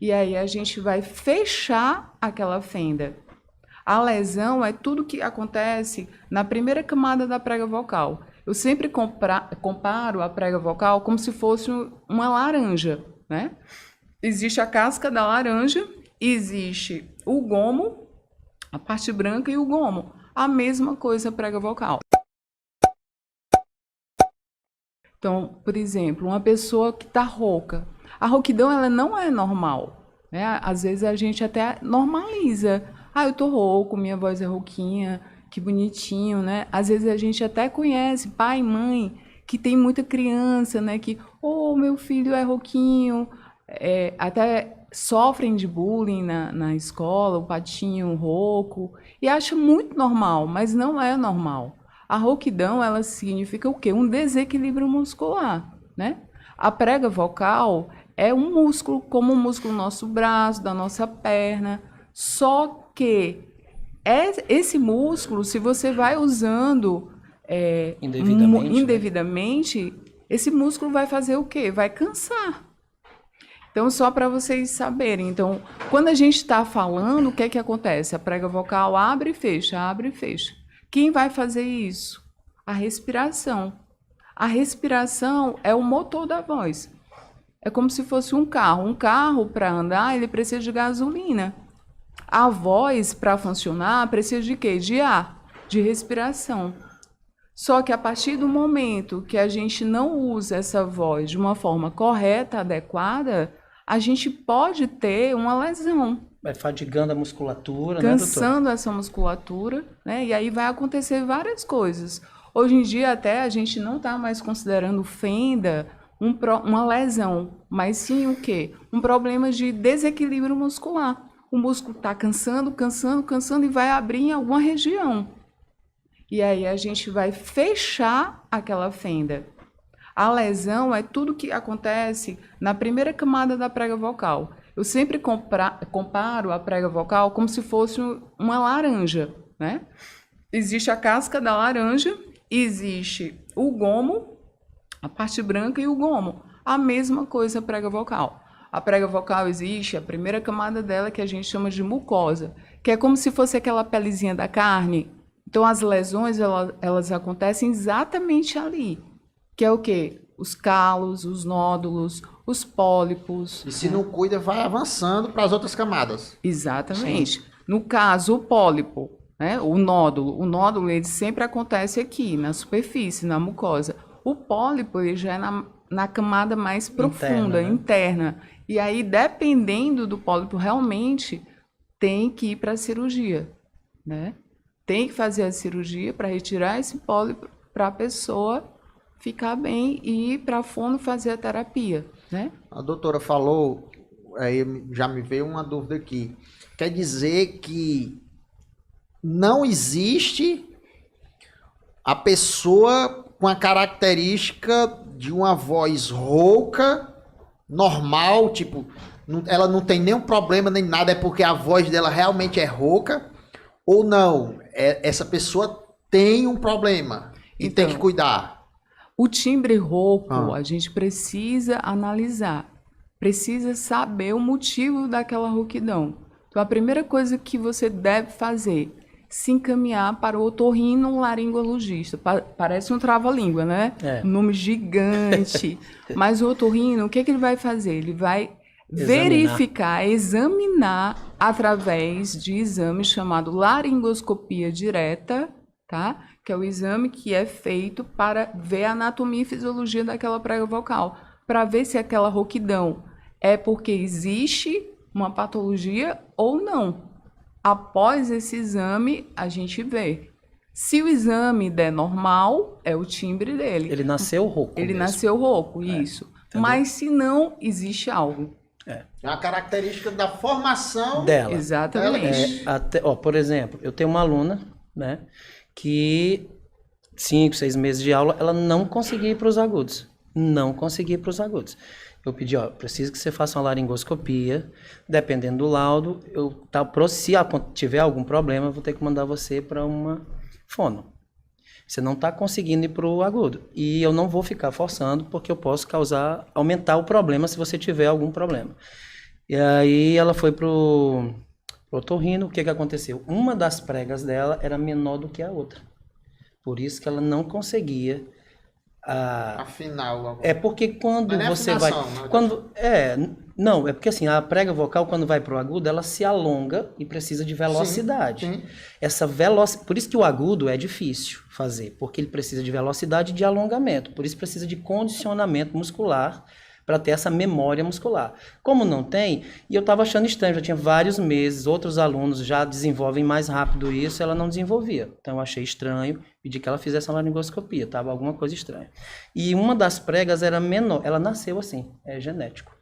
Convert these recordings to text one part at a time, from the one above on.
E aí a gente vai fechar aquela fenda. A lesão é tudo que acontece na primeira camada da prega vocal. Eu sempre comparo a prega vocal como se fosse uma laranja, né? Existe a casca da laranja, existe o gomo, a parte branca e o gomo. A mesma coisa a prega vocal. Então, por exemplo, uma pessoa que está rouca. A rouquidão ela não é normal, né? Às vezes a gente até normaliza. Ah, eu tô rouco, minha voz é rouquinha, que bonitinho, né? Às vezes a gente até conhece pai e mãe que tem muita criança, né? Que, oh, meu filho é rouquinho, até sofrem de bullying na escola, o patinho rouco, e acha muito normal, mas não é normal. A rouquidão, ela significa o quê? Um desequilíbrio muscular, né? A prega vocal é um músculo, como o músculo do nosso braço, da nossa perna, só que esse músculo, se você vai usando indevidamente, esse músculo vai fazer o quê? Vai cansar. Então, só para vocês saberem. Então, quando a gente está falando, o que é que acontece? A prega vocal abre e fecha, abre e fecha. Quem vai fazer isso? A respiração. A respiração é o motor da voz. É como se fosse um carro. Um carro, para andar, ele precisa de gasolina. A voz, para funcionar, precisa de quê? De ar, de respiração. Só que a partir do momento que a gente não usa essa voz de uma forma correta, adequada, a gente pode ter uma lesão. Vai fadigando a musculatura, cansando, né, essa musculatura, né? E aí vai acontecer várias coisas. Hoje em dia até a gente não está mais considerando fenda uma lesão, mas sim o quê? Um problema de desequilíbrio muscular. O músculo está cansando, cansando, cansando e vai abrir em alguma região. E aí a gente vai fechar aquela fenda. A lesão é tudo que acontece na primeira camada da prega vocal. Eu sempre comparo a prega vocal como se fosse uma laranja, né? Existe a casca da laranja, existe o gomo, a parte branca e o gomo. A mesma coisa a prega vocal. A prega vocal existe, a primeira camada dela que a gente chama de mucosa, que é como se fosse aquela pelezinha da carne. Então as lesões elas acontecem exatamente ali, que é o quê? Os calos, os nódulos, os pólipos. E se não cuida, vai avançando para as outras camadas. Exatamente. Sim. No caso, o pólipo, né? O nódulo ele sempre acontece aqui, na superfície, na mucosa. O pólipo ele já é na camada mais profunda, interna. E aí, dependendo do pólipo, realmente tem que ir para a cirurgia, né? Tem que fazer a cirurgia para retirar esse pólipo para a pessoa ficar bem e ir para a fono fazer a terapia, né? A doutora falou, aí já me veio uma dúvida aqui. Quer dizer que não existe a pessoa com a característica de uma voz rouca, normal, tipo, ela não tem nenhum problema nem nada, é porque a voz dela realmente é rouca, ou não, essa pessoa tem um problema e então, tem que cuidar. O timbre rouco, a gente precisa analisar, precisa saber o motivo daquela rouquidão. Então, a primeira coisa que você deve fazer, se encaminhar para o otorrinolaringologista. Parece um trava-língua, né? Um nome gigante. Mas o otorrino, o que ele vai fazer? Ele vai verificar, examinar através de exame chamado laringoscopia direta, tá? Que é o exame que é feito para ver a anatomia e fisiologia daquela prega vocal, para ver se aquela rouquidão é porque existe uma patologia ou não. Após esse exame, a gente vê. Se o exame der normal, é o timbre dele. Ele nasceu rouco. Ele nasceu rouco, isso. Entendeu? Mas se não, existe algo. É uma característica da formação dela. Exatamente. Por exemplo, eu tenho uma aluna, né, que 5, 6 meses de aula, ela não conseguia ir para os agudos. Não conseguia ir para os agudos. Eu pedi, preciso que você faça uma laringoscopia, dependendo do laudo, se tiver algum problema, eu vou ter que mandar você para uma fono. Você não está conseguindo ir para o agudo. E eu não vou ficar forçando, porque eu posso aumentar o problema se você tiver algum problema. E aí ela foi pro otorrino. O que que aconteceu? Uma das pregas dela era menor do que a outra. Por isso que ela não conseguia. Afinal. É porque quando Mas não é você vai. afinação, né? Quando, não, é porque assim, a prega vocal, quando vai pro agudo, ela se alonga e precisa de velocidade. Sim. Essa velocidade. Por isso que o agudo é difícil fazer, porque ele precisa de velocidade e de alongamento. Por isso precisa de condicionamento muscular para ter essa memória muscular. Como não tem, e eu estava achando estranho, já tinha vários meses, outros alunos já desenvolvem mais rápido isso, ela não desenvolvia. Então eu achei estranho, pedi que ela fizesse uma laringoscopia, estava alguma coisa estranha. E uma das pregas era menor, ela nasceu assim, é genético.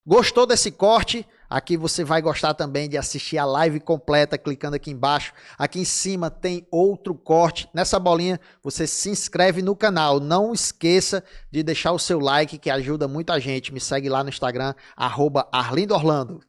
Gostou desse corte? Aqui você vai gostar também de assistir a live completa clicando aqui embaixo. Aqui em cima tem outro corte. Nessa bolinha você se inscreve no canal. Não esqueça de deixar o seu like que ajuda muito a gente. Me segue lá no Instagram, @ArlindoOrlando.